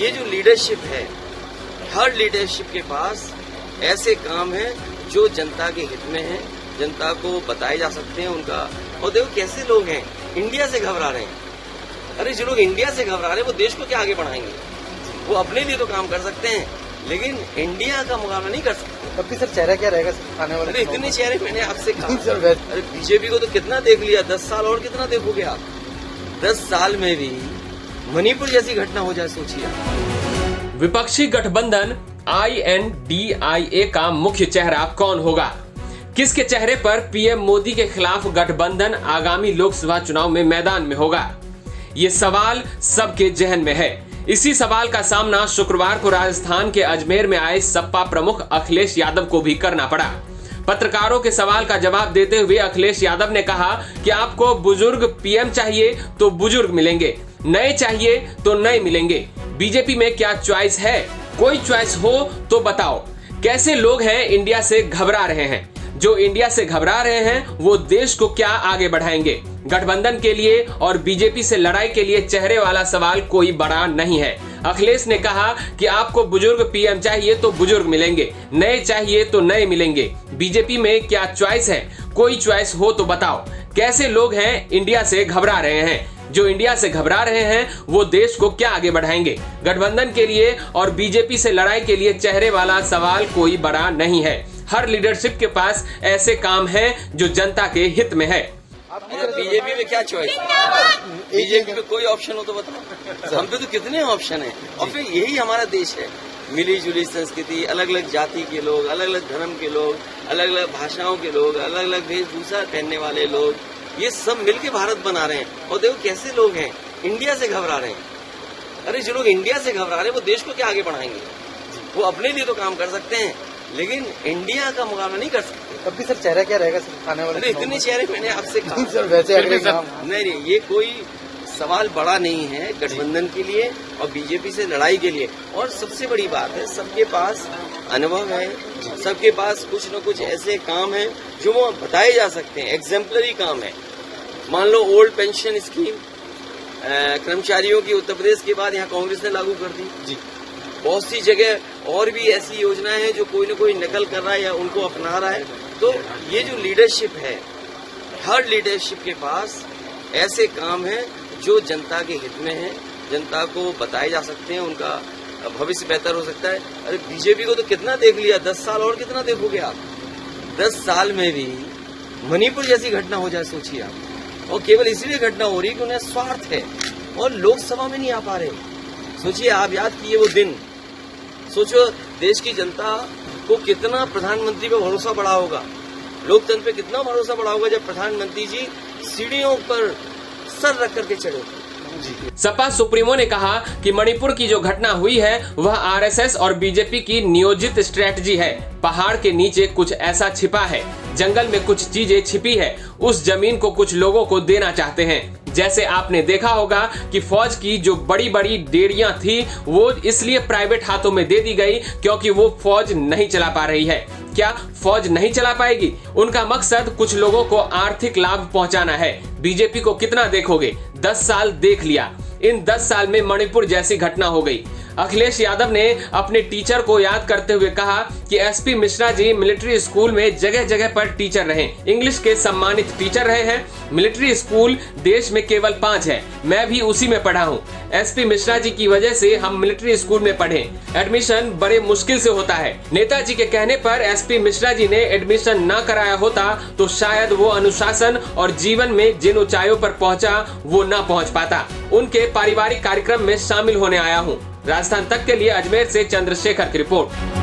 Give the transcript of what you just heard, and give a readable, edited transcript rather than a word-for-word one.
ये जो लीडरशिप है, हर लीडरशिप के पास ऐसे काम हैं जो जनता के हित में हैं, जनता को बताए जा सकते हैं उनका। और देखो कैसे लोग हैं, इंडिया से घबरा रहे हैं। अरे जो लोग इंडिया से घबरा रहे हैं वो देश को क्या आगे बढ़ाएंगे? वो अपने लिए तो काम कर सकते हैं, लेकिन इंडिया का मुकाबला नहीं कर सकते। तब भी सर चेहरा क्या रहेगा आने वाले? अरे इतने चेहरे मैंने आपसे कहा। अरे बीजेपी को तो कितना देख लिया, 10 साल और कितना देखोगे आप? 10 साल में भी मणिपुर जैसी घटना हो जाए, सोचिए। विपक्षी गठबंधन INDIA का मुख्य चेहरा कौन होगा? किसके चेहरे पर पीएम मोदी के खिलाफ गठबंधन आगामी लोकसभा चुनाव में मैदान में होगा? ये सवाल सबके जहन में है। इसी सवाल का सामना शुक्रवार को राजस्थान के अजमेर में आए सपा प्रमुख अखिलेश यादव को भी करना पड़ा। पत्रकारों के सवाल का जवाब देते हुए अखिलेश यादव ने कहा कि आपको बुजुर्ग पीएम चाहिए तो बुजुर्ग मिलेंगे, नए चाहिए तो नए मिलेंगे। बीजेपी में क्या चॉइस है? कोई चॉइस हो तो बताओ। कैसे लोग हैं इंडिया से घबरा रहे हैं? जो इंडिया से घबरा रहे हैं वो देश को क्या आगे बढ़ाएंगे? गठबंधन के लिए और बीजेपी से लड़ाई के लिए चेहरे वाला सवाल कोई बड़ा नहीं है। अखिलेश ने कहा कि आपको बुजुर्ग पीएम चाहिए तो बुजुर्ग मिलेंगे, नए चाहिए तो नए मिलेंगे। बीजेपी में क्या चॉइस है? कोई चॉइस हो तो बताओ। कैसे लोग हैं इंडिया से घबरा रहे हैं? जो इंडिया से घबरा रहे हैं वो देश को क्या आगे बढ़ाएंगे? गठबंधन के लिए और बीजेपी से लड़ाई के लिए चेहरे वाला सवाल कोई बड़ा नहीं है। हर लीडरशिप के पास ऐसे काम हैं जो जनता के हित में है। बीजेपी में क्या चॉइस? बीजेपी में कोई ऑप्शन हो तो बताओ। हम पे तो कितने ऑप्शन हैं। और फिर यही हमारा देश है, मिली जुली संस्कृति, अलग अलग जाति के लोग, अलग अलग धर्म के लोग, अलग अलग भाषाओं के लोग, अलग अलग वेशभूषा पहनने वाले लोग, ये सब मिलके भारत बना रहे हैं। और देखो कैसे लोग हैं, इंडिया से घबरा रहे हैं। अरे जो लोग इंडिया से घबरा रहे हैं वो देश को क्या आगे बढ़ाएंगे? वो अपने लिए तो काम कर सकते हैं, लेकिन इंडिया का मुकाबला नहीं कर सकते। तब भी सर चेहरा क्या रहेगा आने वाले? अरे इतने चेहरे मैंने आपसे कहा। सर वैसे नहीं, ये कोई सवाल बड़ा नहीं है गठबंधन के लिए और बीजेपी से लड़ाई के लिए। और सबसे बड़ी बात है, सबके पास अनुभव है, सबके पास कुछ न कुछ ऐसे काम हैं जो वो बताए जा सकते हैं, एग्जाम्पलरी काम है। मान लो ओल्ड पेंशन स्कीम कर्मचारियों की उत्तर प्रदेश के बाद यहाँ कांग्रेस ने लागू कर दी जी। बहुत सी जगह और भी ऐसी योजनाएं हैं जो कोई न कोई नकल कर रहा है या उनको अपना रहा है। तो ये जो लीडरशिप है, हर लीडरशिप के पास ऐसे काम हैं जो जनता के हित में हैं, जनता को बताए जा सकते हैं, उनका भविष्य बेहतर हो सकता है। अरे बीजेपी को तो कितना देख लिया, 10 साल और कितना देखोगे आप? 10 साल में भी मणिपुर जैसी घटना हो जाए, सोचिए आप। और केवल इसलिए घटना हो रही कि उन्हें स्वार्थ है और लोकसभा में नहीं आ पा रहे। सोचिए, आप याद कीजिए वो दिन, सोचो देश की जनता को कितना प्रधानमंत्री पे भरोसा बढ़ा होगा, लोकतंत्र पे कितना भरोसा बढ़ा होगा जब प्रधानमंत्री जी सीढ़ियों पर सर रख करके चढ़े। सपा सुप्रीमो ने कहा कि मणिपुर की जो घटना हुई है वह आरएसएस और बीजेपी की नियोजित स्ट्रेटजी है। पहाड़ के नीचे कुछ ऐसा छिपा है, जंगल में कुछ चीजें छिपी है, उस जमीन को कुछ लोगों को देना चाहते हैं। जैसे आपने देखा होगा कि फौज की जो बड़ी बड़ी डेयरियां थी वो इसलिए प्राइवेट हाथों में दे दी गई क्योंकि वो फौज नहीं चला पा रही है। क्या फौज नहीं चला पाएगी? उनका मकसद कुछ लोगों को आर्थिक लाभ पहुंचाना है। बीजेपी को कितना देखोगे? 10 साल देख लिया। इन 10 साल में मणिपुर जैसी घटना हो गई। अखिलेश यादव ने अपने टीचर को याद करते हुए कहा कि SP Mishra ji military school में जगह जगह पर टीचर रहे, इंग्लिश के सम्मानित टीचर रहे हैं। मिलिट्री स्कूल देश में केवल 5 है, मैं भी उसी में पढ़ा हूँ। एसपी मिश्रा जी की वजह से हम मिलिट्री स्कूल में पढ़े। एडमिशन बड़े मुश्किल से होता है। नेताजी के कहने पर एसपी मिश्रा जी ने एडमिशन न कराया होता तो शायद वो अनुशासन और जीवन में जिन ऊंचाइयों पर पहुंचा वो न पहुंच पाता। उनके पारिवारिक कार्यक्रम में शामिल होने आया हूँ। राजस्थान तक के लिए अजमेर से चंद्रशेखर की रिपोर्ट।